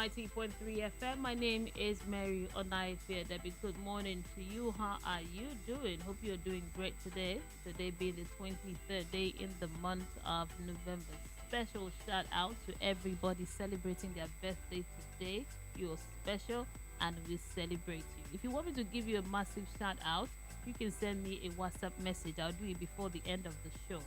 90.3 FM. My name is Mary Onaifia Debbie. Good morning to you. How are you doing? Hope you're doing great today. Today being the 23rd day in the month of November. Special shout out to everybody celebrating their birthday today. You're special and we celebrate you. If you want me to give you a massive shout out, you can send me a WhatsApp message. I'll do it before the end of the show.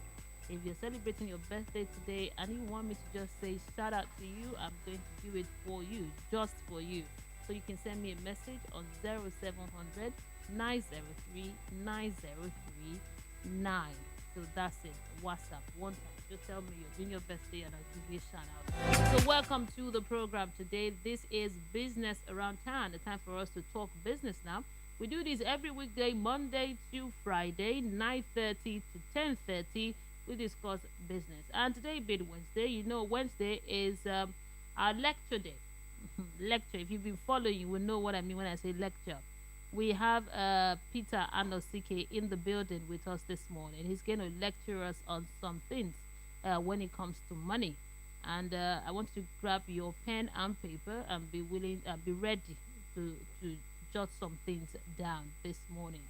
If you're celebrating your birthday today and you want me to just say shout out to you, I'm going to do it for you, just for you. So you can send me a message on 0700 903 9039. So that's it. WhatsApp one time. Just tell me you're doing your birthday and I'll give you a shout out. So welcome to the program today. This is Business Around Town. The time for us to talk business now. We do this every weekday, Monday to Friday, 9:30 to 10:30. We discuss business. And today being Wednesday, you know Wednesday is our lecture day. Lecture. If you've been following, you will know what I mean when I say lecture. We have Peter Anosike in the building with us this morning. He's going to lecture us on some things when it comes to money. And I want you to grab your pen and paper and be ready to jot some things down this morning.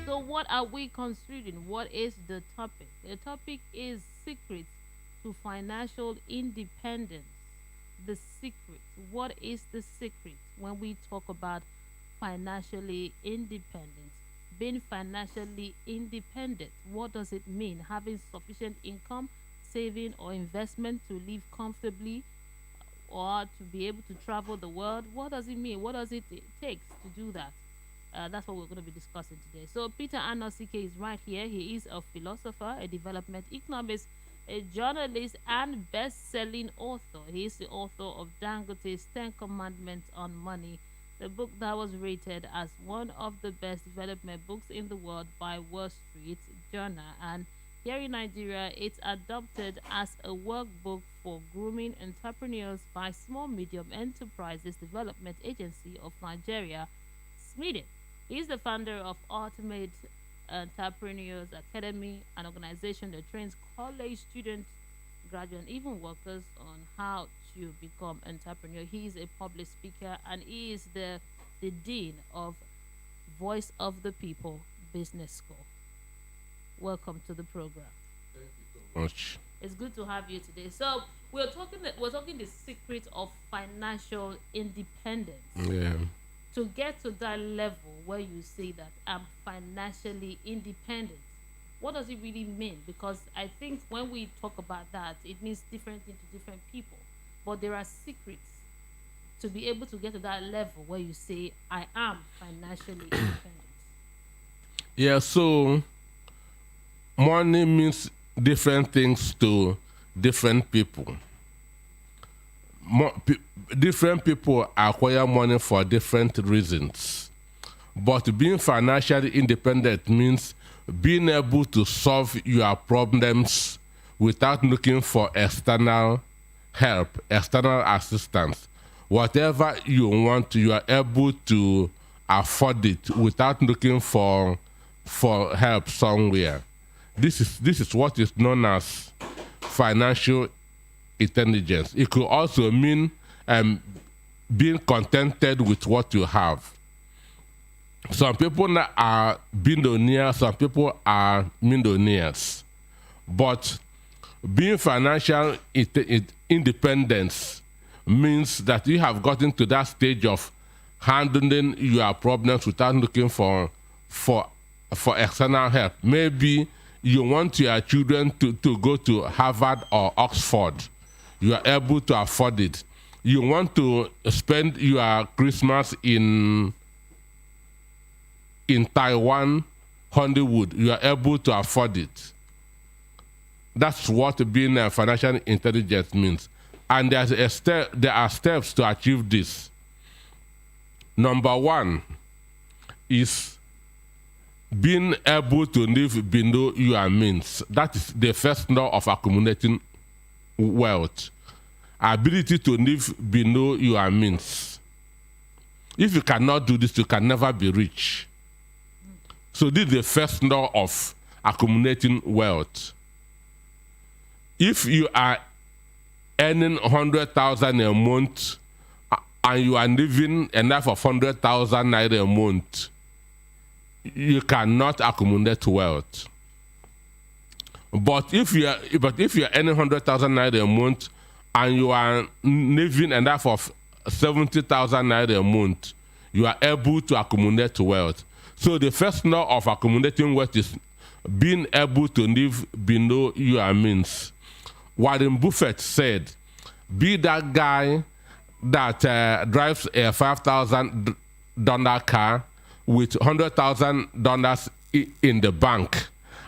So what are we considering? What is the topic? The topic is secrets to financial independence. The secret. What is the secret when we talk about financially independent? Being financially independent, what does it mean? Having sufficient income, saving or investment to live comfortably or to be able to travel the world. What does it mean? What does it take to do that? That's what we're going to be discussing today. So Peter Anosike is right here. He is a philosopher, a development economist, a journalist, and best-selling author. He is the author of Dangote's 10 Commandments on Money, the book that was rated as one of the best development books in the world by Wall Street Journal. And here in Nigeria, it's adopted as a workbook for grooming entrepreneurs by Small Medium Enterprises Development Agency of Nigeria, SMEDE. He's the founder of Ultimate Entrepreneurs Academy, an organization that trains college students, graduates, and even workers on how to become entrepreneur. He is a public speaker and he is the dean of Voice of the People Business School. Welcome to the program. Thank you so much. It's good to have you today. So we're talking the secret of financial independence. Yeah. To get to that level where you say that I'm financially independent, what does it really mean? Because I think when we talk about that, it means different things to different people. But there are secrets to be able to get to that level where you say, I am financially independent. Yeah, so money means different things to different people. Different people acquire money for different reasons. But being financially independent means being able to solve your problems without looking for external help, external assistance. Whatever you want, you are able to afford it without looking for help somewhere. This is what is known as financial intelligence. It could also mean being contented with what you have. Some people are billionaires, some people are millionaires. But being financial independence means that you have gotten to that stage of handling your problems without looking for external help. Maybe you want your children to go to Harvard or Oxford. You are able to afford it. You want to spend your Christmas in Taiwan, Hollywood. You are able to afford it. That's what being financial intelligence means. And there are steps to achieve this. Number one is being able to live below your means. That is the first law of accumulating wealth. Ability to live below your means. If you cannot do this, you can never be rich. So this is the first law of accumulating wealth. If you are earning 100,000 a month and you are living enough of 100,000 naira a month, you cannot accumulate wealth. But if you are earning 100,000 naira a month and you are living enough of 70,000 naira a month, you are able to accumulate wealth. So the first law of accumulating wealth is being able to live below your means. Warren Buffett said, be that guy that drives a $5,000 car with $100,000 in the bank,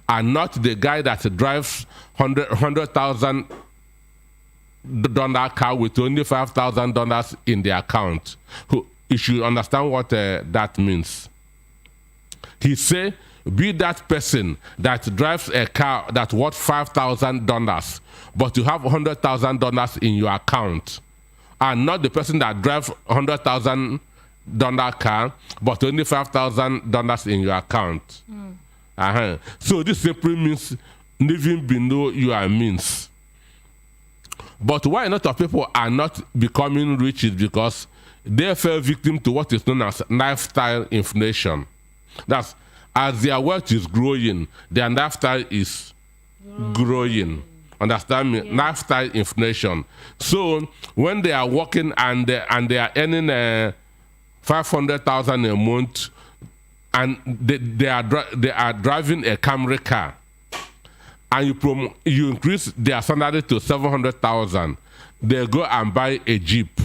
and not the guy that drives $100,000 car with only $5,000 in the account. You should understand what that means. He said, be that person that drives a car that's worth $5,000, but you have $100,000 in your account, and not the person that drives $100,000 car, but only $5,000 in your account. So this simply means living below your means. But why a lot of people are not becoming rich is because they fell victim to what is known as lifestyle inflation. That's as their wealth is growing, their lifestyle is growing. Understand me? Yeah. Lifestyle inflation. So when they are working and they are earning 500,000 a month, and they are driving a Camry car, and you increase their salary to 700,000, they go and buy a Jeep.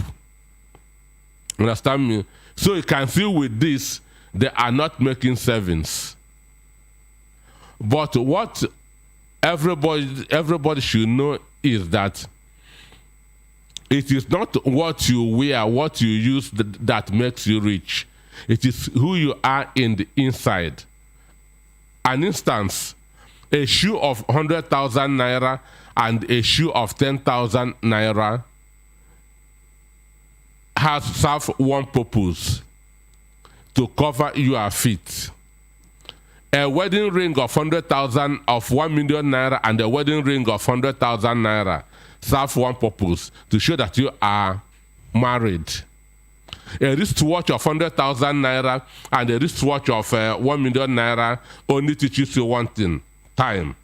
Understand me? So you can see with this, they are not making savings. But what everybody should know is that it is not what you wear, what you use that makes you rich. It is who you are in the inside. An instance, a shoe of 100,000 naira and a shoe of 10,000 naira has served one purpose: to cover your feet. A wedding ring of 100,000 of 1 million naira and a wedding ring of 100,000 naira serve one purpose: to show that you are married. A wristwatch of 100,000 naira and a wristwatch of 1 million naira only teaches you one thing: time.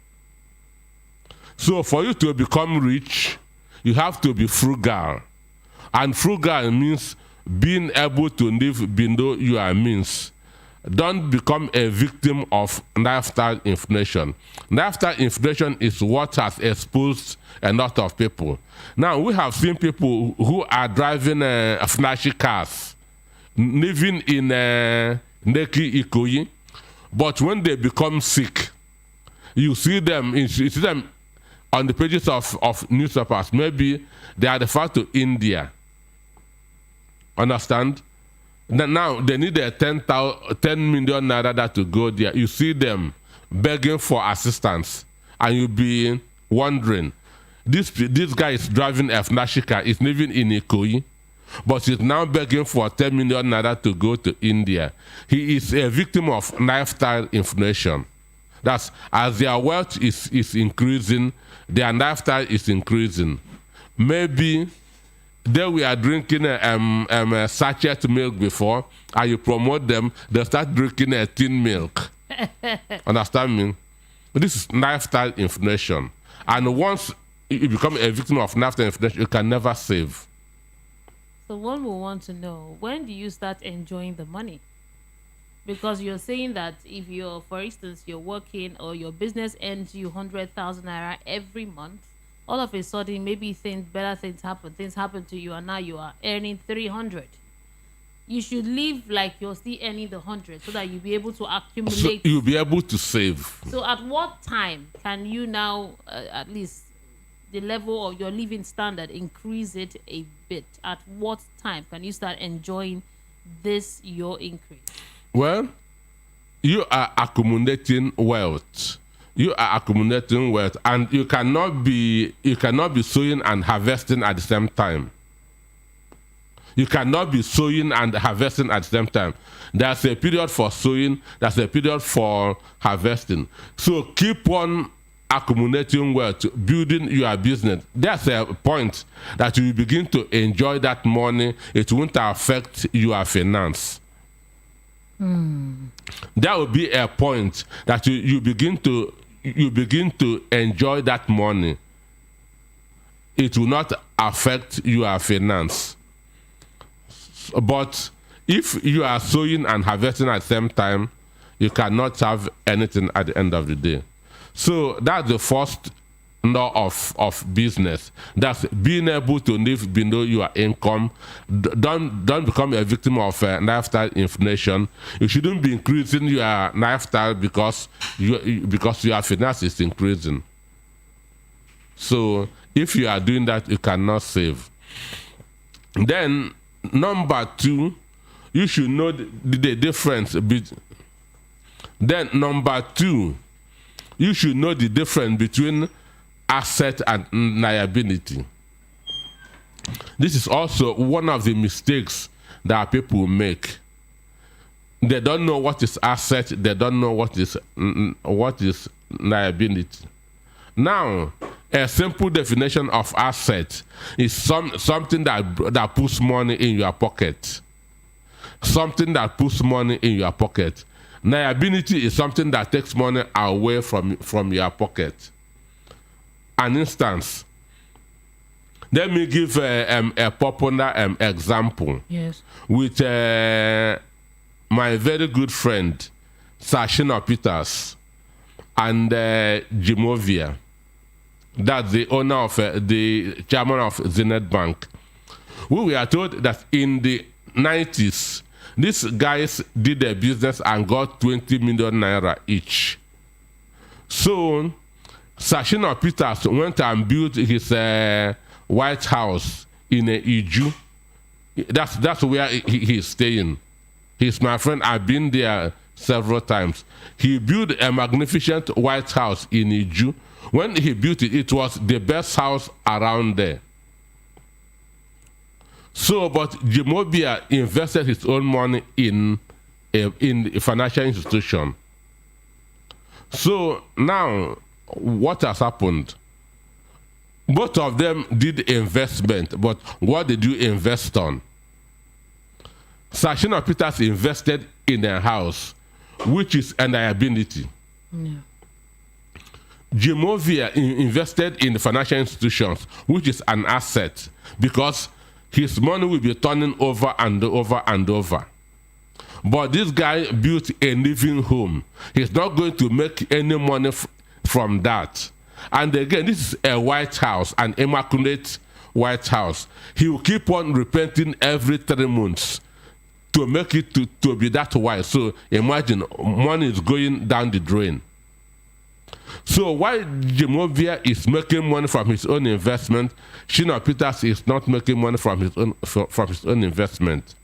So for you to become rich, you have to be frugal. And frugal means being able to live below your means. Don't become a victim of lifestyle inflation. Lifestyle inflation is what has exposed a lot of people. Now, we have seen people who are driving flashy cars, living in Neki Ikoyi, but when they become sick, you see them on the pages of newspapers. Maybe they are referred to India. Understand? Now they need a 10 million naira to go there. You see them begging for assistance, and you'll be wondering, this guy is driving a flashy car, is living in Ikoyi, but he's now begging for 10 million naira to go to India. He is a victim of lifestyle inflation. That's as their wealth is increasing, their lifestyle is increasing. Maybe they were drinking a sachet milk before, and you promote them, they start drinking a tin milk. Understand me? This is lifestyle inflation. And once you become a victim of lifestyle inflation, you can never save. So one will want to know, when do you start enjoying the money? Because you're saying that if you're, for instance, you're working or your business earns you 100,000 naira every month, all of a sudden, maybe better things happen to you, and now you are earning 300. You should live like you're still earning the 100, so that you'll be able to accumulate. So you'll be able to save. So at what time can you now, at least the level of your living standard, increase it a bit? At what time can you start enjoying your increase? Well, you are accumulating wealth. You are accumulating wealth, and you cannot be sowing and harvesting at the same time. You cannot be sowing and harvesting at the same time. There's a period for sowing, there's a period for harvesting. So keep on accumulating wealth, building your business, there's a point that you begin to enjoy that money. It won't affect your finance. There will be a point that you begin to enjoy that money. It will not affect your finance. But if you are sowing and harvesting at the same time, you cannot have anything at the end of the day. So that's the first law of business. That's being able to live below your income. Don't become a victim of lifestyle inflation. You shouldn't be increasing your lifestyle because your finance is increasing. So if you are doing that, you cannot save. Then number two, you should know the difference. Then number two, you should know the difference between asset and liability. This is also one of the mistakes that people make. They don't know what is asset. They don't know what is liability. Now, a simple definition of asset is something that puts money in your pocket. Something that puts money in your pocket. Liability is something that takes money away from your pocket. An instance. Let me give a popular example. Yes. With my very good friend, Sashina Peters, and Jimovia. That's the owner of the chairman of Zenith Bank. We were told that in the 90s, these guys did a business and got 20 million naira each. So Sashina Peters went and built his White House in Iju. That's where he's staying. He's my friend. I've been there several times. He built a magnificent White House in Iju. When he built it, it was the best house around there. So, but Jimobia invested his own money in a financial institution. So now, what has happened? Both of them did investment, but what did you invest on? Sashina Peters invested in a house, which is a liability. Yeah. Jimovia invested in the financial institutions, which is an asset, because his money will be turning over and over and over. But this guy built a living home. He's not going to make any money from that. And again, this is a White House, an immaculate White House. He will keep on repenting every 3 months to make it to be that white. So imagine, money is going down the drain. So while Jimovia is making money from his own investment, Shina Peters is not making money from his own investment.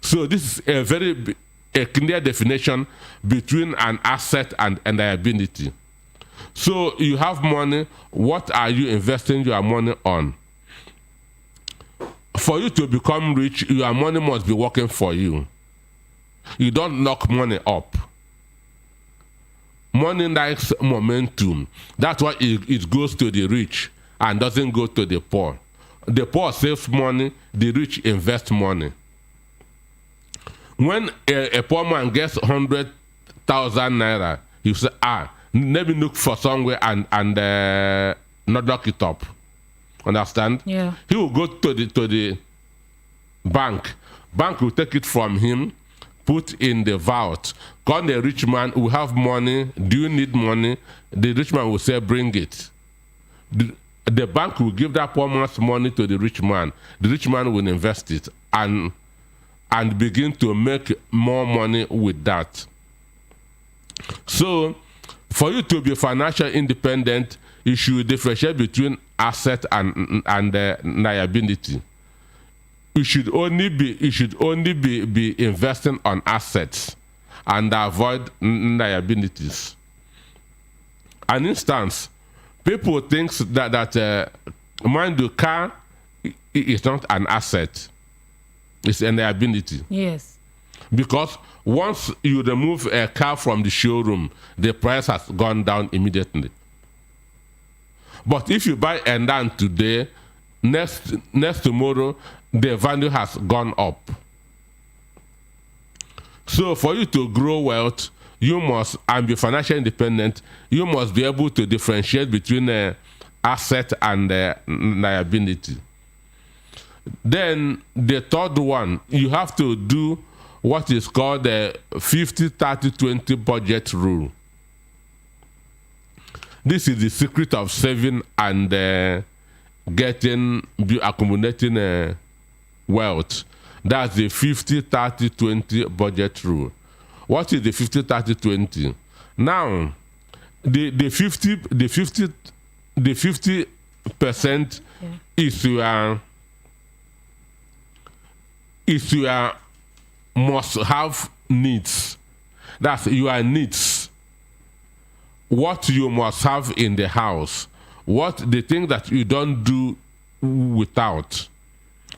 So this is a clear definition between an asset and a liability. So you have money. What are you investing your money on? For you to become rich, your money must be working for you. You don't lock money up. Money likes momentum. That's why it goes to the rich and doesn't go to the poor. The poor saves money, the rich invest money. When a poor man gets 100,000 naira, you say, let me look for somewhere and not lock it up. Understand? Yeah. He will go to the bank. Bank will take it from him, put in the vault. Call the rich man who have money. Do you need money? The rich man will say, bring it. The bank will give that poor man's money to the rich man. The rich man will invest it and begin to make more money with that. So, for you to be financially independent, you should differentiate between asset and liability. You should only be investing on assets and avoid liabilities. An instance, people think that mind the car is not an asset; it's a liability. Yes. Because once you remove a car from the showroom, the price has gone down immediately. But if you buy a land today, next tomorrow, the value has gone up. So for you to grow wealth, you must, and be financially independent, you must be able to differentiate between asset and liability. Then the third one, you have to do what is called the 50-30-20 budget rule. This is the secret of saving and accumulating wealth. That's the 50-30-20 budget rule. What is the 50-30-20? Now, the 50% is your must have needs. That's your needs. What you must have in the house. What the thing that you don't do without.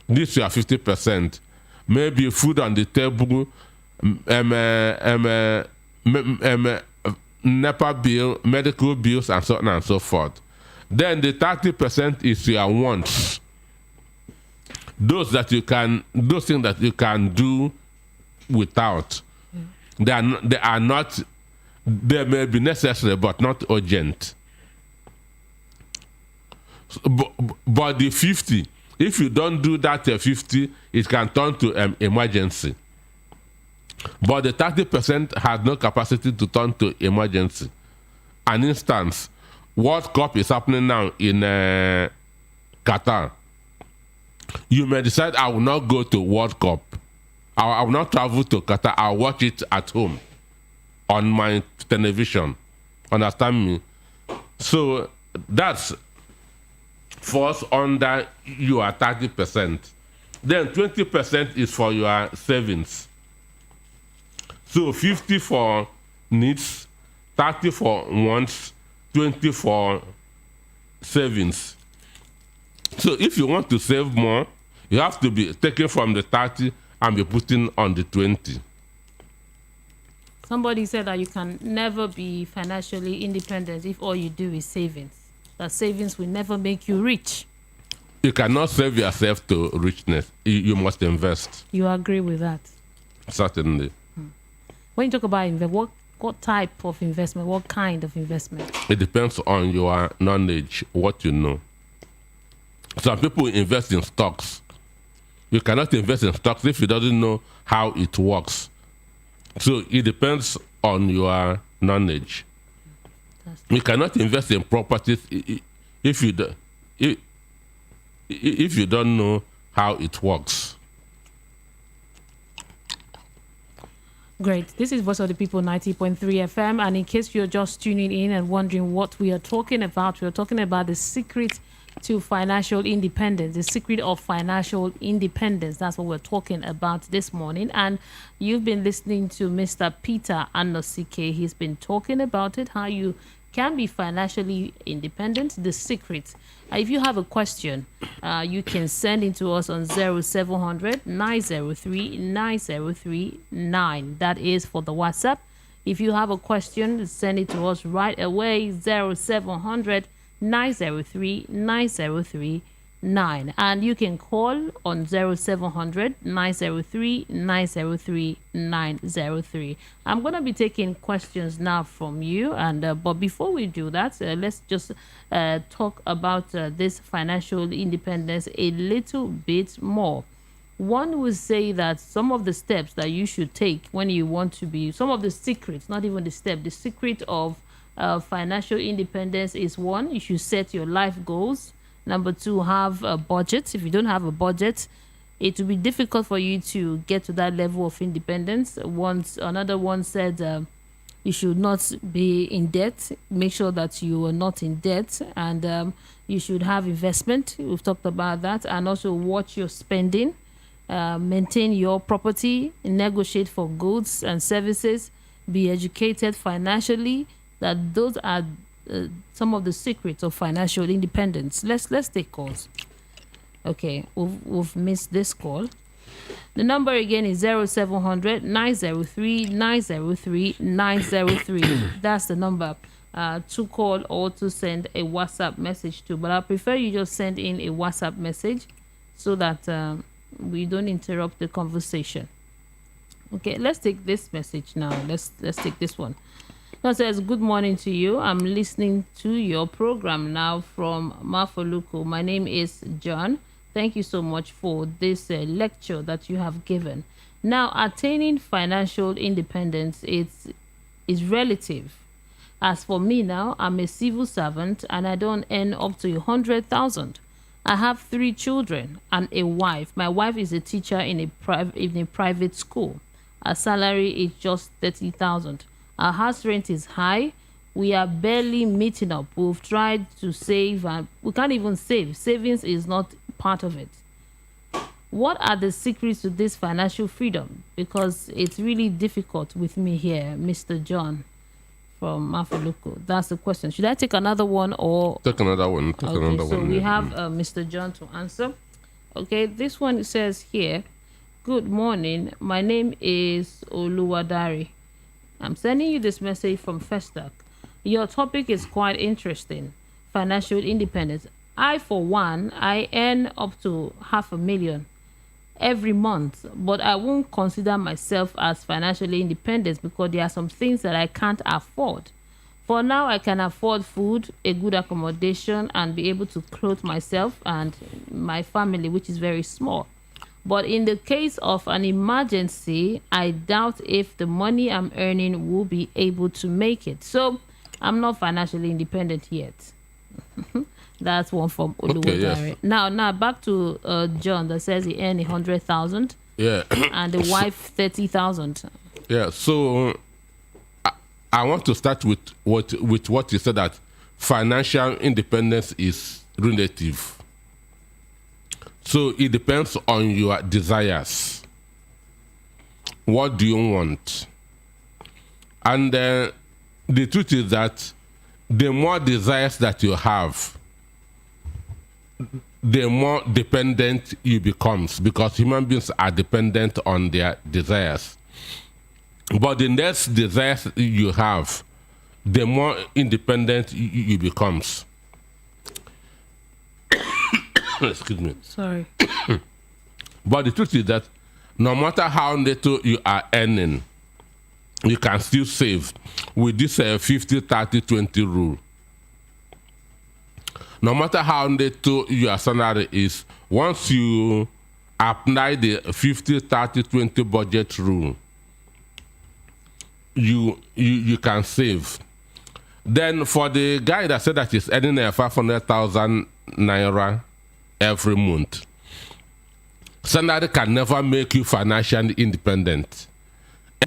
This is your 50%. Maybe food on the table, NEPA bill, medical bills, and so on and so forth. Then the 30% is your wants. Those things that you can do without. They may be necessary but not urgent. But the 50, if you don't do that 50, it can turn to emergency. But the 30% has no capacity to turn to emergency. An instance, World Cup is happening now in Qatar. You may decide, I will not go to World Cup. I will not travel to Qatar. I'll watch it at home on my television. Understand me? So that's falls under your 30%. Then 20% is for your savings. So 50 for needs, 30 for wants, 20 for savings. So if you want to save more, you have to be taking from the 30 and be putting on the 20. Somebody said that you can never be financially independent if all you do is savings. That savings will never make you rich. You cannot save yourself to richness. You must invest. You agree with that? Certainly. When you talk about what type of investment, what kind of investment? It depends on your knowledge, what you know. Some people invest in stocks. You cannot invest in stocks if you don't know how it works. So it depends on your knowledge. You cannot invest in properties if you don't know how it works. Great. This is Voice of the People 90.3 FM. And in case you're just tuning in and wondering what we are talking about, we are talking about the secret to financial independence, the secret of financial independence. That's what we're talking about this morning. And you've been listening to Mr. Peter Anosike. He's been talking about it, how you can be financially independent, the secret. If you have a question, you can send it to us on 0700 903 9039. That is for the WhatsApp. If you have a question, send it to us right away, 0700 903 9039. And you can call on 0700 903 903. I'm going to be taking questions now from you. And but before we do that, let's just talk about this financial independence a little bit more. One would say that some of the steps that you should take when you want to be, some of the secrets, not even the step, the secret of financial independence is: one, you should set your life goals. Number two, have a budget. If you don't have a budget, it will be difficult for you to get to that level of independence. Another one said you should not be in debt. Make sure that you are not in debt. And you should have investment. We've talked about that. And also watch your spending. Maintain your property. Negotiate for goods and services. Be educated financially. That those are some of the secrets of financial independence. Let's take calls. Okay, we've missed this call. The number again is 0700 903 903 903. That's the number to call or to send a WhatsApp message to. But I prefer you just send in a WhatsApp message so that we don't interrupt the conversation. Okay, let's take this message now. Let's take this one. It says, good morning to you. I'm listening to your program now from Mafoluku. My name is John. Thank you so much for this lecture that you have given. Now, attaining financial independence is relative. As for me now, I'm a civil servant and I don't earn up to 100,000. I have 3 children and a wife. My wife is a teacher in a private school. Our salary is just 30,000. Our house rent is high. We are barely meeting up. We've tried to save and we can't even save. Savings is not part of it. What are the secrets to this financial freedom? Because it's really difficult with me here, Mr. John from Mafoluku. That's the question. Should I take another one or? Take another one. So we have Mr. John to answer. Okay, this one says here, good morning. My name is Oluwadari. I'm sending you this message from Festac. Your topic is quite interesting. Financial independence. I, for one, I earn up to 500,000 every month, but I won't consider myself as financially independent because there are some things that I can't afford. For now, I can afford food, a good accommodation, and be able to clothe myself and my family, which is very small. But in the case of an emergency, I doubt if the money I'm earning will be able to make it. So I'm not financially independent yet. That's one from Oluwadare. Okay, yes. Now back to John that says he earned 100,000. Yeah. And the wife 30,000. Yeah. So I want to start with what you said, that financial independence is relative. So it depends on your desires. What do you want? And the truth is that the more desires that you have, the more dependent you become, because human beings are dependent on their desires. But the less desires you have, the more independent you become. Excuse me. Sorry. But the truth is that no matter how little you are earning, you can still save with this 50-30-20 rule. No matter how little your salary is, once you apply the 50-30-20 budget rule, you can save. Then for the guy that said that he's earning 500,000 naira every month, salary can never make you financially independent.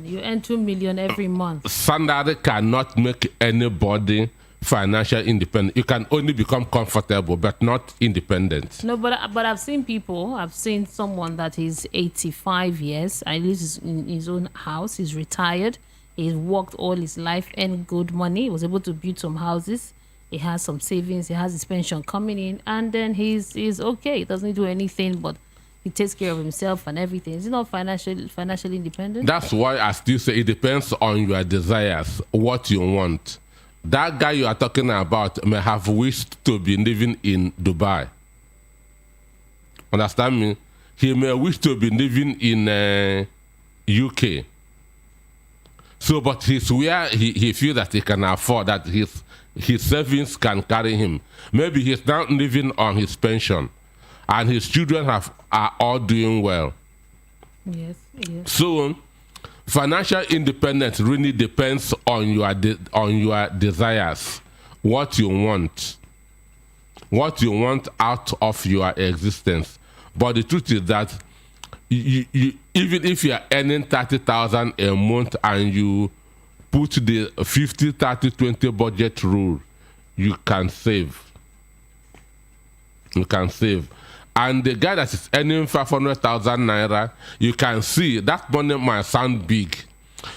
You earn 2 million every month. Salary cannot make anybody financially independent. You can only become comfortable, but not independent. No, but I've seen people. I've seen someone that is 85 years and lives in his own house. He's retired. He's worked all his life, earned good money. He was able to build some houses. He has some savings. He has his pension coming in, and then he's okay. He doesn't do anything, but he takes care of himself and everything. Is he not financially independent? That's why I still say it depends on your desires, what you want. That guy you are talking about may have wished to be living in Dubai. Understand me? He may wish to be living in UK. So, but he's where he feels that he can afford, that his savings can carry him. Maybe he's now living on his pension, and his children are all doing well. Yes. So, financial independence really depends on your desires, what you want out of your existence. But the truth is that you even if you are earning 30,000 a month and you put the 50-30-20 budget rule, you can save. And the guy that is earning 500,000 naira, you can see that money might sound big,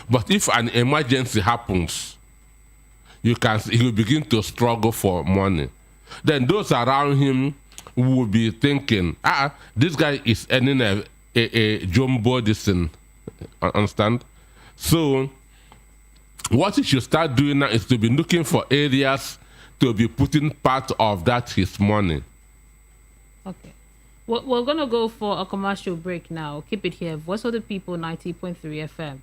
but if an emergency happens, you can see he will begin to struggle for money. Then those around him will be thinking, this guy is earning a jumbo this thing. Understand? So what you should start doing now is to be looking for areas to be putting part of that his money. Okay. We're going to go for a commercial break now. Keep it here. Voice of the People, 90.3 FM.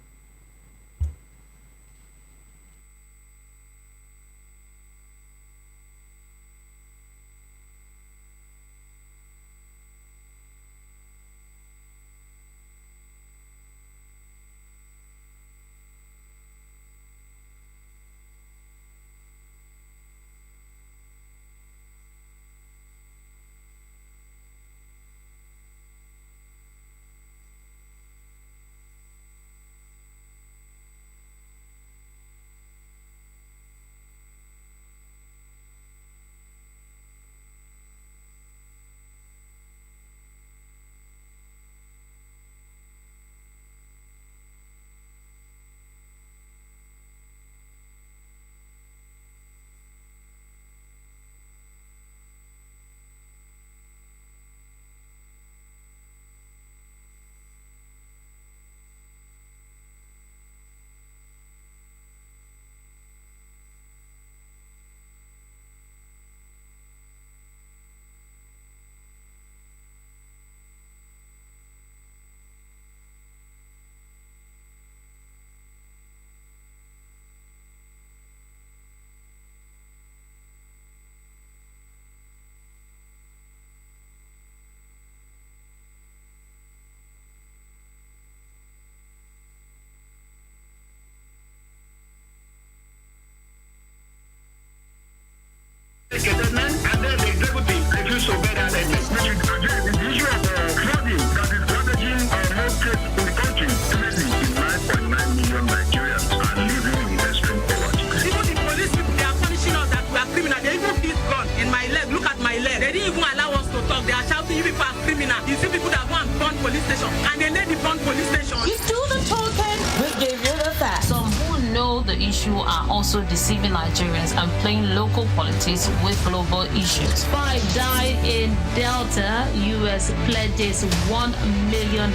And then the executive, they feel so bad at it. Which is address the issue of flooding that is ravaging most states in the country. Currently, 9.9 million Nigerians are living in extreme poverty. Even the police people, they are punishing us that we are criminal. They even feel gun in my leg. Look at my leg. They didn't even allow us to talk. They are shouting, you people are criminal. You see people that go and burn police station. And they let the burn police station. You do the talking, we give you the facts. Some who know the issue are also deceiving Nigerians and playing local politics with global issues. 5 died in Delta. U.S. pledges $1 million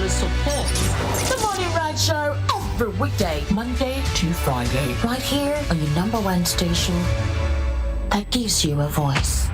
support. The Morning Ride Show every weekday, Monday to Friday, right here on your number one station that gives you a voice.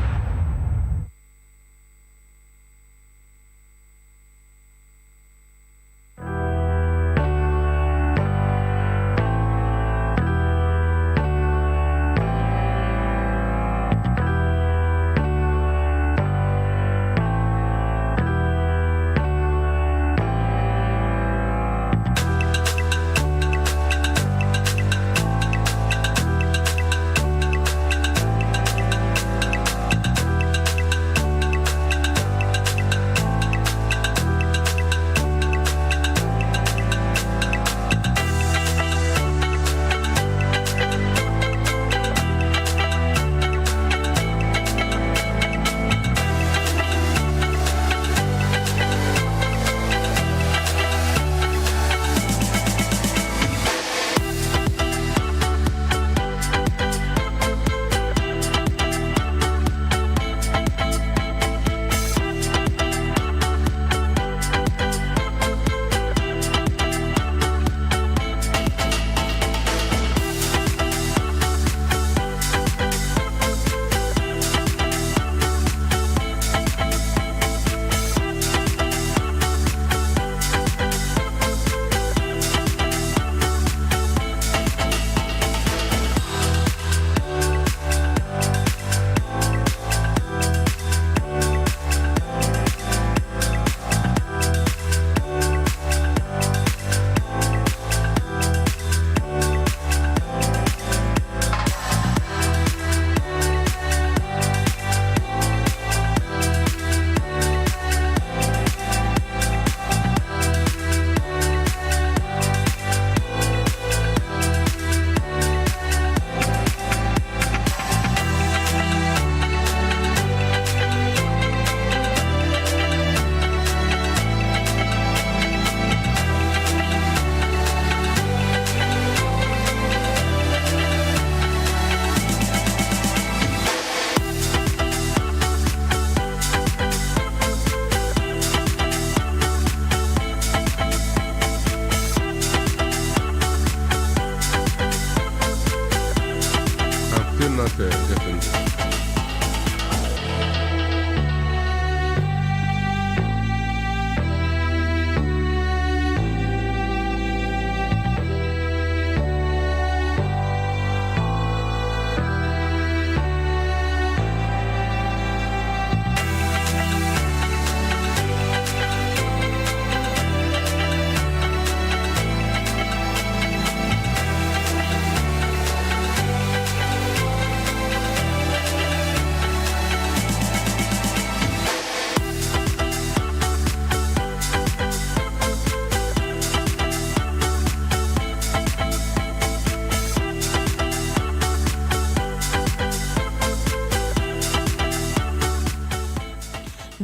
getting.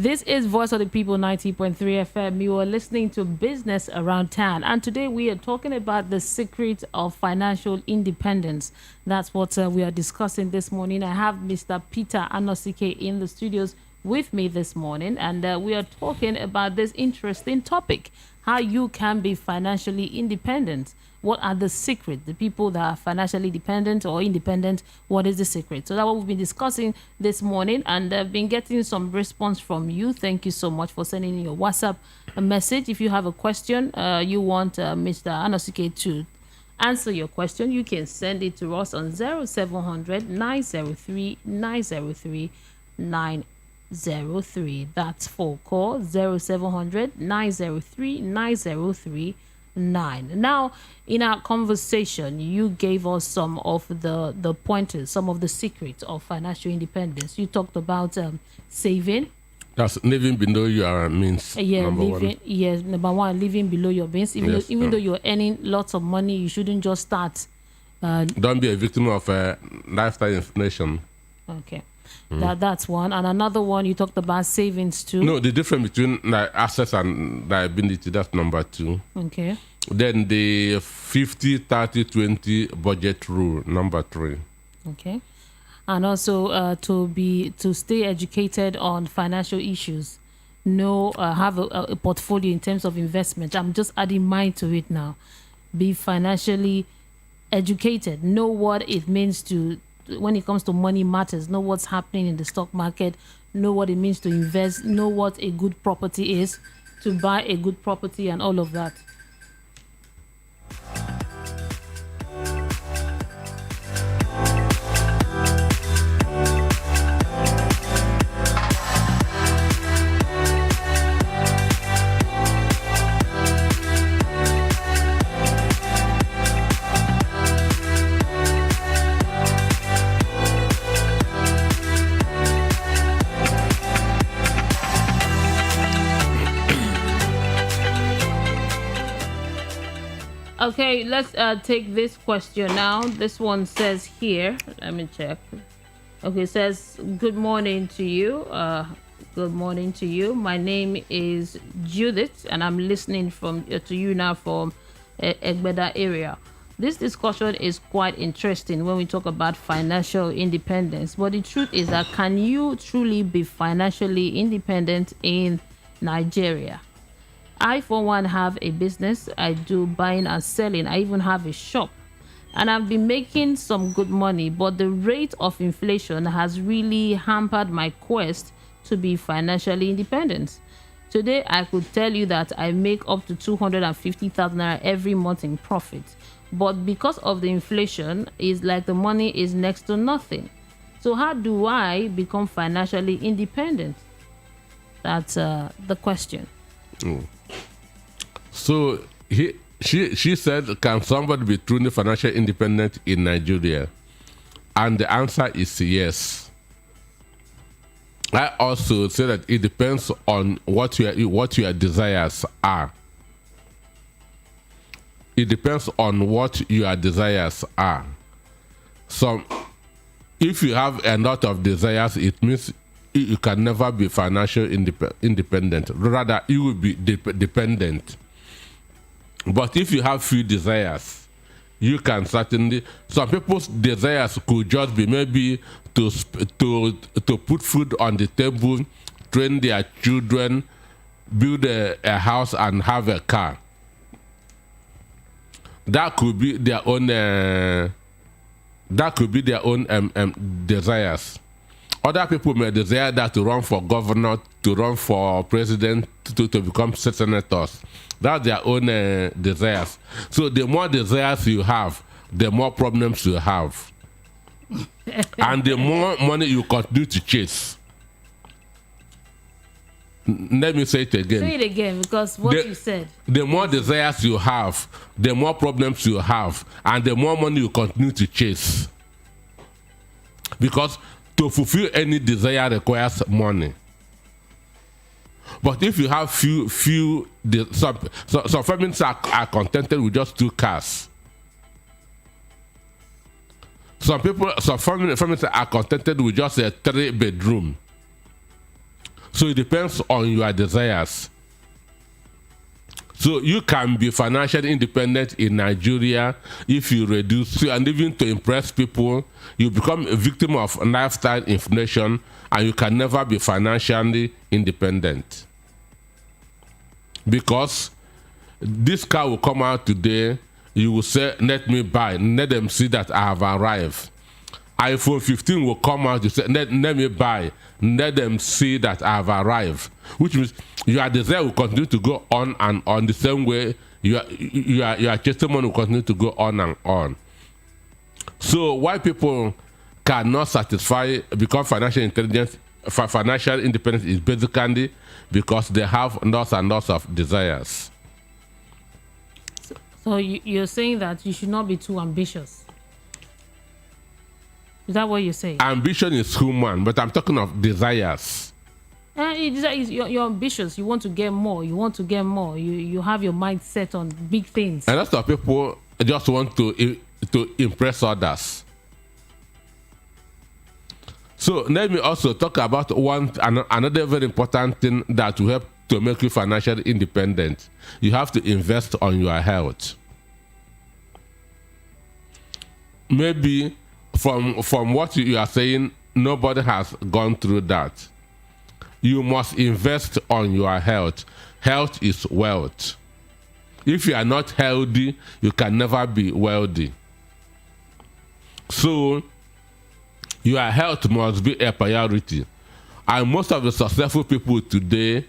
This is Voice of the People 90.3 FM. You are listening to Business Around Town. And today we are talking about the secret of financial independence. That's what we are discussing this morning. I have Mr. Peter Anosike in the studios with me this morning. And we are talking about this interesting topic, how you can be financially independent. What are the secrets? The people that are financially dependent or independent, what is the secret? So that's what we've been discussing this morning, and I've been getting some response from you. Thank you so much for sending in your WhatsApp message. If you have a question, you want Mr. Anosike to answer your question, you can send it to us on 0700 903 903 903. That's for call 0700 903 903 9. Now, in our conversation, you gave us some of the pointers, some of the secrets of financial independence. You talked about saving. That's living below your means. Number one, living below your means. Even though you're earning lots of money, you shouldn't just start. Don't be a victim of lifestyle inflation. Okay. That's one. And another one, you talked about savings too. No, the difference between assets and liability, that's number 2. Okay. Then the 50, 30, 20 budget rule, number 3. Okay. And also to stay educated on financial issues. Have a portfolio in terms of investment. I'm just adding mine to it now. Be financially educated. Know what it means to, when it comes to money matters, know what's happening in the stock market, know what it means to invest, know what a good property is, to buy a good property and all of that. Okay, let's take this question now. This one says here, let me check. Okay, it says, good morning to you. Good morning to you. My name is Judith, and I'm listening to you now from Egbeda area. This discussion is quite interesting when we talk about financial independence. But the truth is that, can you truly be financially independent in Nigeria? I, for one, have a business. I do buying and selling. I even have a shop. And I've been making some good money, but the rate of inflation has really hampered my quest to be financially independent. Today, I could tell you that I make up to 250,000 naira every month in profit. But because of the inflation, it's like the money is next to nothing. So how do I become financially independent? That's the question. So she said, can somebody be truly financially independent in Nigeria? And the answer is yes. I also say that it depends on what your desires are. It depends on what your desires are. So if you have a lot of desires, it means you can never be financially independent. Rather, you will be dependent. But if you have few desires, you can certainly. Some people's desires could just be maybe to put food on the table, train their children, build a house, and have a car. That could be their own That could be their own desires. Other people may desire that to run for governor, to run for president, to become senators. That's their own desires. So the more desires you have, the more problems you have. And the more money you continue to chase. Let me say it again. Say it again, because what you said. The more desires you have, the more problems you have, and the more money you continue to chase. Because to fulfill any desire requires money. But if you have some families are contented with just 2 cars. Some families are contented with just a 3-bedroom. So it depends on your desires. So you can be financially independent in Nigeria if you reduce, and even to impress people, you become a victim of lifestyle inflation, and you can never be financially independent. Because this car will come out today, you will say, let me buy, let them see that I have arrived. iPhone 15 will come out, you say, let me buy, let them see that I have arrived. Which means your desire will continue to go on and on the same way your testimony will continue to go on and on. So why people cannot become financial independence is basically because they have lots and lots of desires. So you're saying that you should not be too ambitious. Is that what you're saying? Ambition is human, but I'm talking of desires. You're ambitious. You want to get more. You want to get more. You have your mind set on big things. And lots of people just want to impress others. So let me also talk about another very important thing that will help to make you financially independent. You have to invest on your health. Maybe from what you are saying, nobody has gone through that. You must invest on your health. Health is wealth. If you are not healthy, you can never be wealthy. So your health must be a priority. And most of the successful people today,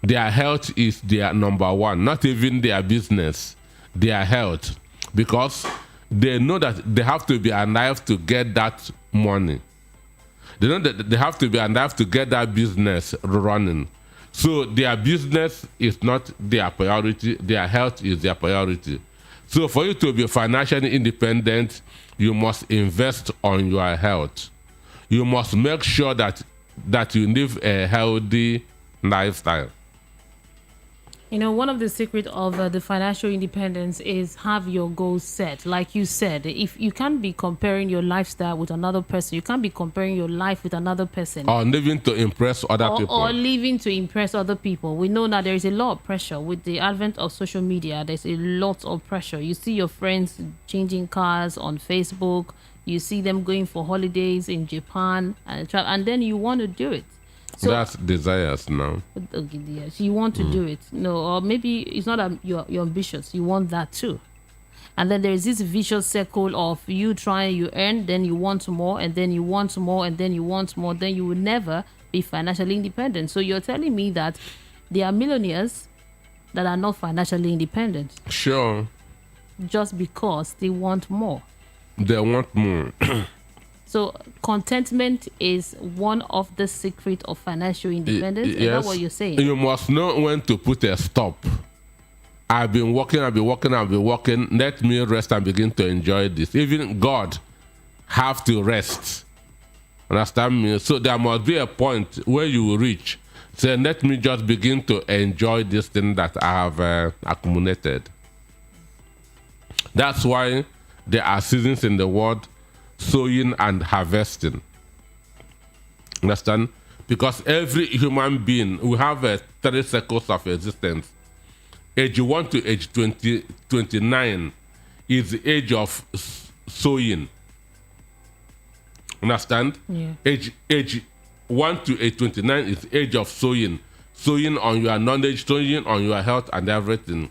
their health is their number one, not even their business, their health. Because they know that they have to be alive to get that money. They know that they have to be alive to get that business running. So their business is not their priority, their health is their priority. So for you to be financially independent, you must invest on your health. You must make sure that you live a healthy lifestyle. You know, one of the secrets of the financial independence is have your goals set. Like you said, if you can't be comparing your lifestyle with another person, you can't be comparing your life with another person. Or living to impress other people. Or living to impress other people. We know that there is a lot of pressure. With the advent of social media, there's a lot of pressure. You see your friends changing cars on Facebook. You see them going for holidays in Japan. And then you want to do it. So, that's desires now. Okay, yes, you want to do it. No, or maybe it's not that you're ambitious. You want that too. And then there's this vicious circle of you trying, you earn, then you want more, and then you want more, and then you want more. Then you will never be financially independent. So you're telling me that there are millionaires that are not financially independent. Sure. Just because they want more. They want more. So contentment is one of the secrets of financial independence. Yes. Is that what you're saying? You must know when to put a stop. I've been working. Let me rest and begin to enjoy this. Even God have to rest. Understand me? So there must be a point where you will reach. Say, let me just begin to enjoy this thing that I have accumulated. That's why there are seasons in the world, sowing and harvesting. Understand? Because every human being, we have 3 cycles of existence. Age 1 to age 29 is the age of sowing. Understand? Yeah. Age 1 to age 29 is the age of sowing. Sowing on your knowledge, sowing on your health and everything.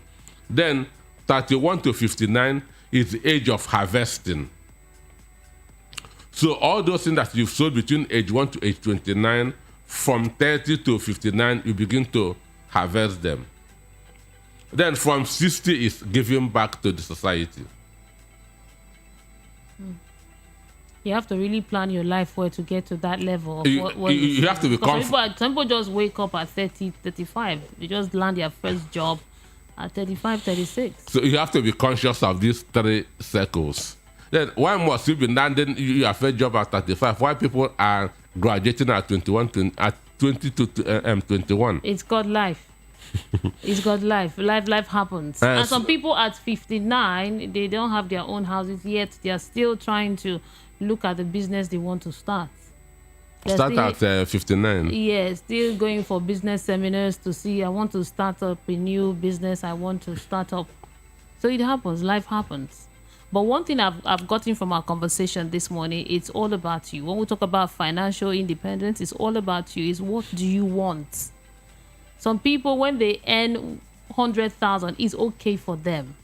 Then 31 to 59 is the age of harvesting. So all those things that you've sold between age 1 to age 29, from 30 to 59, you begin to harvest them. Then from 60 is giving back to the society. You have to really plan your life for it to get to that level. Of You have to be confident. Some people just wake up at 30, 35. They just land their first job at 35, 36. So you have to be conscious of these three circles. Then why must you be landing your first job at 35? Why people are graduating at 21, at 20 to 21? It's called life. It's got life. Life happens. And some people at 59, they don't have their own houses yet. They are still trying to look at the business they want to start. Start at 59. Yeah, still going for business seminars to see, I want to start up a new business. I want to start up. So it happens. Life happens. But one thing I've gotten from our conversation this morning, it's all about you. When we talk about financial independence, it's all about you. It's what do you want? Some people, when they earn 100,000, it's okay for them.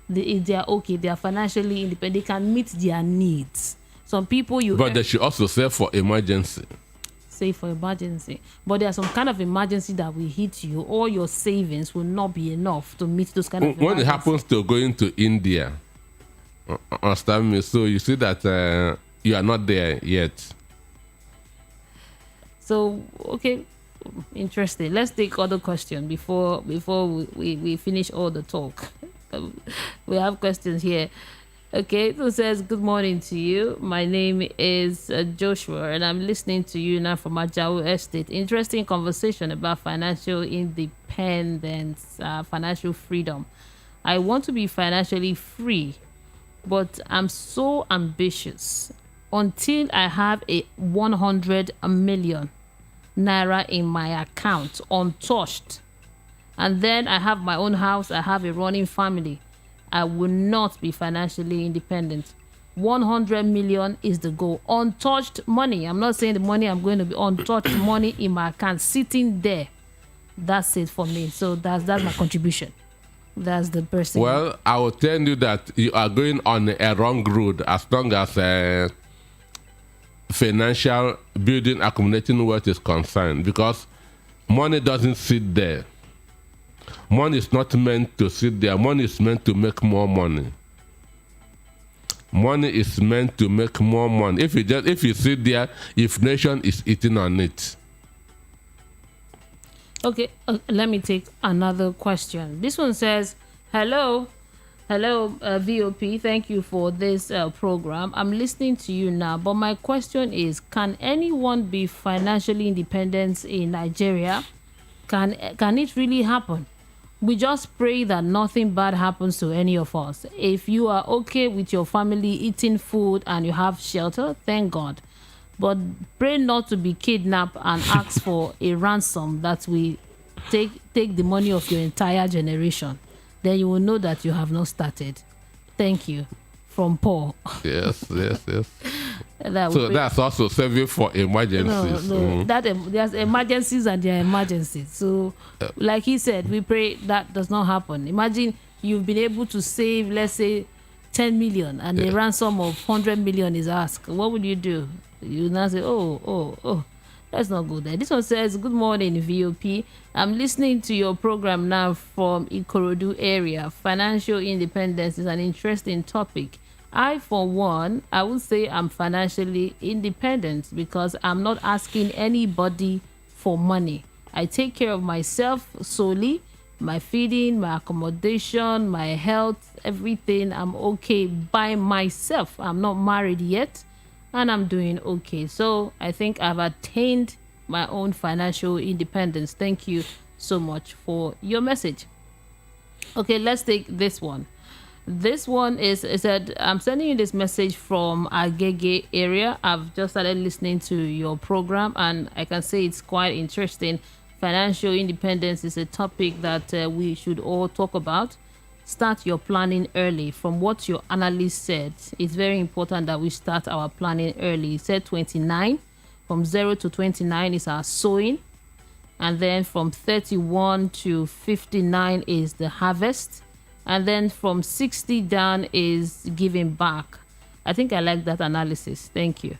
They are okay. They are financially independent. They can meet their needs. Some people but they should also save for emergency. Save for emergency. But there are some kind of emergency that will hit you. All your savings will not be enough to meet those kind of emergencies. When it happens to going to India, understand me? So you see that you are not there yet. So, okay. Interesting. Let's take other question before we finish all the talk. We have questions here. Okay, so it says, good morning to you. My name is Joshua, and I'm listening to you now from Ajao Estate. Interesting conversation about financial independence, financial freedom. I want to be financially free, but I'm so ambitious. Until I have a 100 million naira in my account, untouched, and then I have my own house, I have a running family, I will not be financially independent. 100 million is the goal. Untouched money. I'm not saying the money I'm going to be untouched money in my account sitting there. That's it for me. So that's my contribution. That's the person. Well, I will tell you that you are going on a wrong road as long as financial building, accumulating wealth is concerned, because money doesn't sit there. Money is not meant to sit there. Money is meant to make more money. Money is meant to make more money. If you sit there, inflation is eating on it. Okay, let me take another question. This one says, hello, VOP. Thank you for this program. I'm listening to you now, but my question is, can anyone be financially independent in Nigeria? Can it really happen? We just pray that nothing bad happens to any of us. If you are okay with your family eating food and you have shelter, thank God. But pray not to be kidnapped and ask for a ransom that will take the money of your entire generation. Then you will know that you have not started. Thank you. From Paul. Yes. That's also saving for emergencies. No. There's emergencies and there are emergencies. So, like he said, we pray that does not happen. Imagine you've been able to save, let's say, 10 million and the ransom of 100 million is asked. What would you do? You now say, oh, let's not go there. This one says, good morning, VOP. I'm listening to your program now from Ikorodu area. Financial independence is an interesting topic. I, for one, I would say I'm financially independent because I'm not asking anybody for money. I take care of myself solely, my feeding, my accommodation, my health, everything. I'm okay by myself. I'm not married yet, and I'm doing okay. So I think I've attained my own financial independence. Thank you so much for your message. Okay, let's take this one. This one is said, I'm sending you this message from Agege area. I've just started listening to your program and I can say it's quite interesting. Financial independence is a topic that we should all talk about. Start your planning early. From what your analyst said, it's very important that we start our planning early. He said 29. From 0 to 29 is our sowing. And then from 31 to 59 is the harvest. And then from 60 down is giving back. I think I like that analysis. Thank you.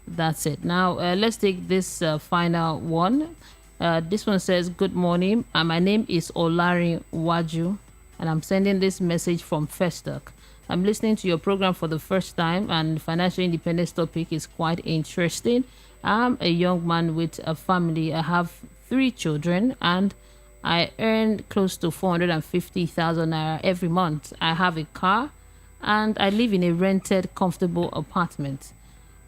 That's it. Now, let's take this final one. This one says, good morning. My name is Olari Waju, and I'm sending this message from Festock. I'm listening to your program for the first time, and financial independence topic is quite interesting. I'm a young man with a family. I have 3 children, and I earn close to 450,000 naira every month. I have a car, and I live in a rented, comfortable apartment.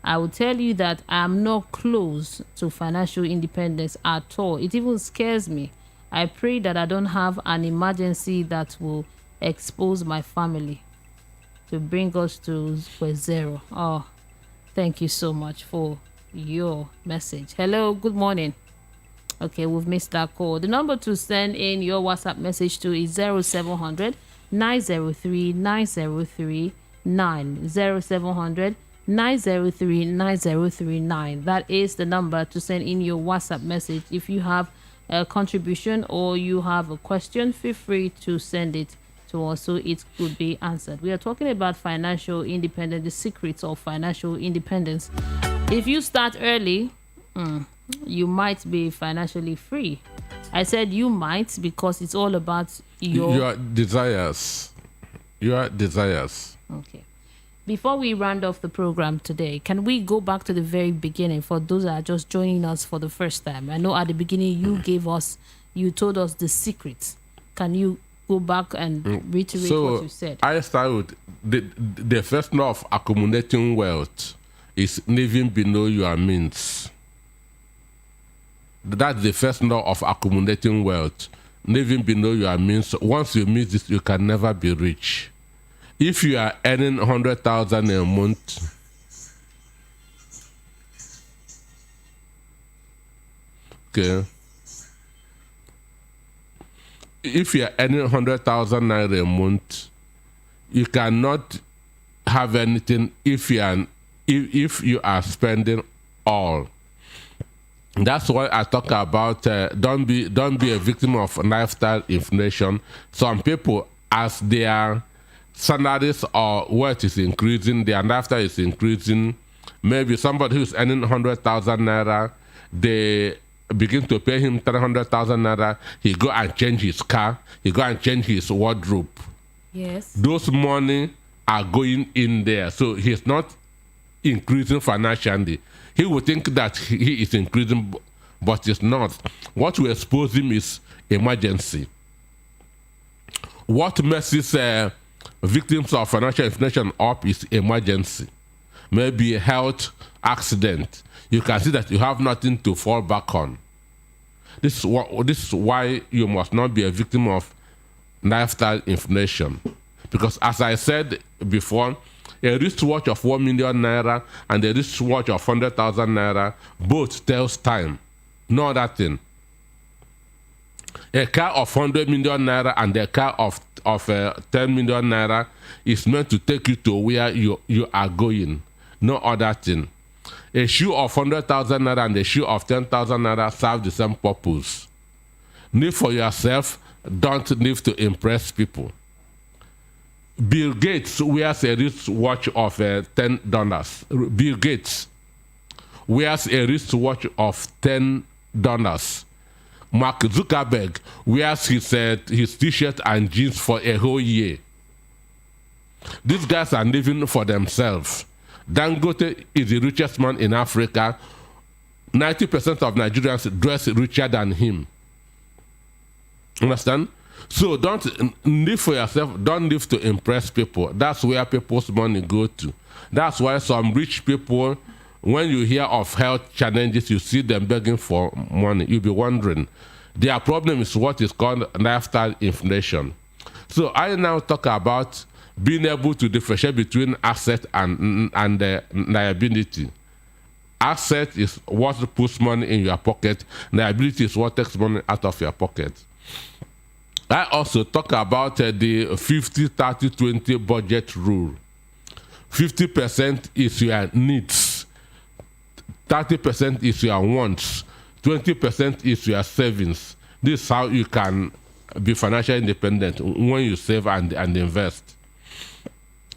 I will tell you that I am not close to financial independence at all. It even scares me. I pray that I don't have an emergency that will expose my family to bring us to square zero. Oh, thank you so much for your message. Hello, good morning. Okay, we've missed that call. The number to send in your WhatsApp message to is 0700 903 9039. 0700 903 9039. That is the number to send in your WhatsApp message. If you have a contribution or you have a question, feel free to send it to us so it could be answered. We are talking about financial independence, the secrets of financial independence. If you start early, you might be financially free. I said you might because it's all about your desires. Your desires. Okay. Before we round off the program today, can we go back to the very beginning for those that are just joining us for the first time? I know at the beginning you told us the secrets. Can you go back and reiterate what you said? I start with the first law of accumulating wealth is living below your means. That's the first law of accumulating wealth. Living below your means. Once you miss this, you can never be rich. If you are earning 100,000 a month, okay. If you are earning 100,000 naira a month, you cannot have anything if you are spending all. That's why I talk about don't be a victim of lifestyle inflation. Some people, as their salaries or wealth is increasing, their lifestyle is increasing. Maybe somebody who's earning 100,000 naira, they begin to pay him 300,000 naira. He go and change his car. He go and change his wardrobe. Yes. Those money are going in there, so he's not increasing financially. He would think that he is increasing, but it's not. What will expose him is emergency. What messes victims of financial inflation up is emergency. Maybe a health accident. You can see that you have nothing to fall back on. This is why you must not be a victim of lifestyle inflation. Because as I said before, a wristwatch of 1 million naira and a wristwatch of 100,000 naira both tells time. No other thing. A car of 100 million naira and a car of 10 million naira is meant to take you to where you are going. No other thing. A shoe of 100,000 naira and a shoe of 10,000 naira serve the same purpose. Live for yourself, don't live to impress people. Bill Gates wears a wristwatch of $10. Bill Gates wears a wristwatch of $10. Mark Zuckerberg wears his t-shirt and jeans for a whole year. These guys are living for themselves. Dangote is the richest man in Africa. 90% of Nigerians dress richer than him. Understand? So don't live for yourself. Don't live to impress people. That's where people's money go to. That's why some rich people, when you hear of health challenges, you see them begging for money. You'll be wondering. Their problem is what is called lifestyle inflation. So I now talk about being able to differentiate between asset and liability. Asset is what puts money in your pocket. Liability is what takes money out of your pocket. I also talk about the 50-30-20 budget rule. 50% is your needs, 30% is your wants, 20% is your savings. This is how you can be financially independent when you save and invest.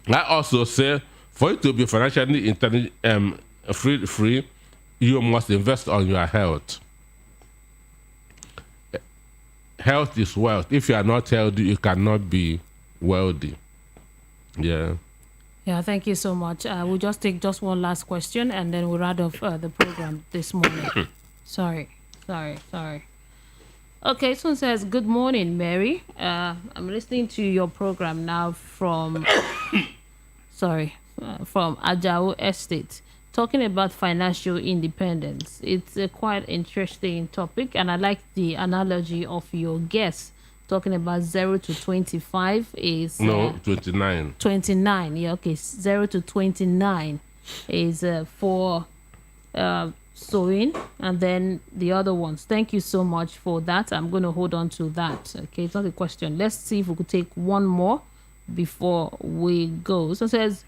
I also say For you to be financially free, you must invest on your health. Health is wealth. If you are not healthy, you cannot be wealthy. Yeah. Yeah, thank you so much. We'll just take just one last question and then we'll round off the program this morning. Sorry. Okay, so it says, good morning, Mary. I'm listening to your program now from, from Ajao Estate, talking about financial independence. It's a quite interesting topic, and I like the analogy of your guest talking about 0 to 25 is... 29. 29, yeah, okay. 0 to 29 is for sewing, and then the other ones. Thank you so much for that. I'm going to hold on to that. Okay, it's not a question. Let's see if we could take one more before we go. So it says,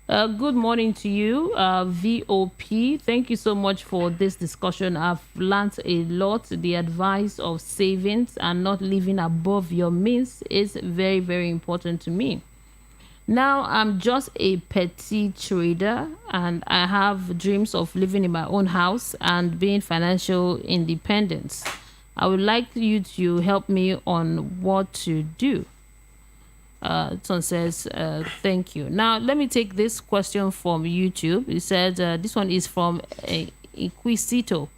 good morning to you, VOP. Thank you so much for this discussion. I've learned a lot. The advice of savings and not living above your means is very, very important to me. Now, I'm just a petty trader and I have dreams of living in my own house and being financial independent. I would like you to help me on what to do. Son says, thank you. Now, let me take this question from YouTube. It said, this one is from Inquisito.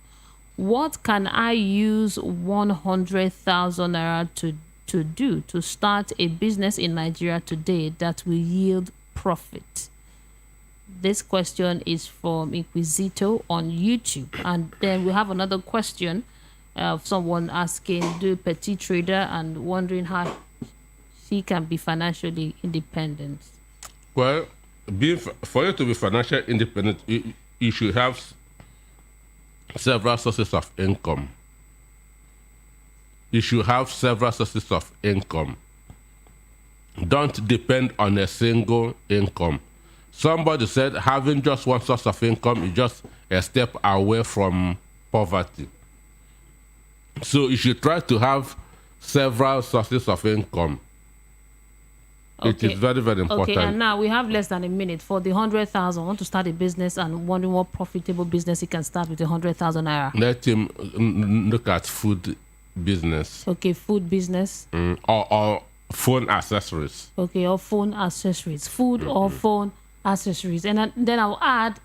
What can I use 100,000 naira to do to start a business in Nigeria today that will yield profit? This question is from Inquisito on YouTube. And then we have another question of someone asking, do petty trader and wondering how he can be financially independent. Well, for you to be financially independent, you should have several sources of income. You should have several sources of income. Don't depend on a single income. Somebody said having just one source of income is just a step away from poverty. So you should try to have several sources of income. Okay. It is very, very important. Okay, and now we have less than a minute. For the 100,000, want to start a business and wondering what profitable business he can start with 100,000 naira. Let him look at food business. Okay, food business. Or phone accessories. Okay, or phone accessories. Food or phone accessories. And then I'll add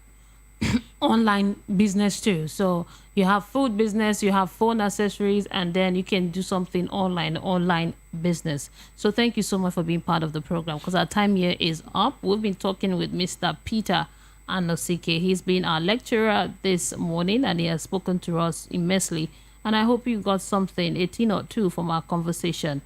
online business too. So you have food business, you have phone accessories, and then you can do something online business. So thank you so much for being part of the program, because our time here is up. We've been talking with Mr. Peter Anosike. He's been our lecturer this morning and he has spoken to us immensely. And I hope you got something, a thing or two from our conversation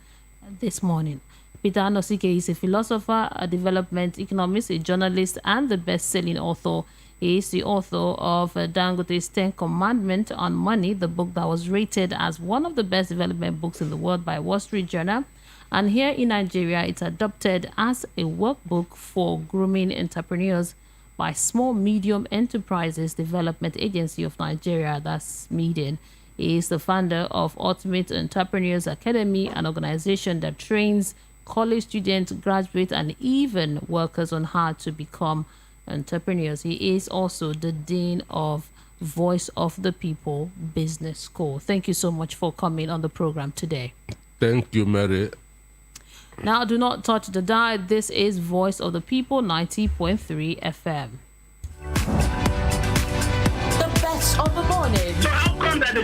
this morning. Peter Anosike is a philosopher, a development economist, a journalist, and the best-selling author. He is the author of Dangote's 10 Commandments on Money, the book that was rated as one of the best development books in the world by Wall Street Journal. And here in Nigeria, it's adopted as a workbook for grooming entrepreneurs by Small Medium Enterprises Development Agency of Nigeria, that's MEDIN. He is the founder of Ultimate Entrepreneurs Academy, an organization that trains college students, graduates, and even workers on how to become entrepreneurs. He is also the Dean of Voice of the People Business School. Thank you so much for coming on the program today. Thank you, Mary. Now, do not touch the dial. This is Voice of the People, 90.3 FM. The best of the morning. So how come that the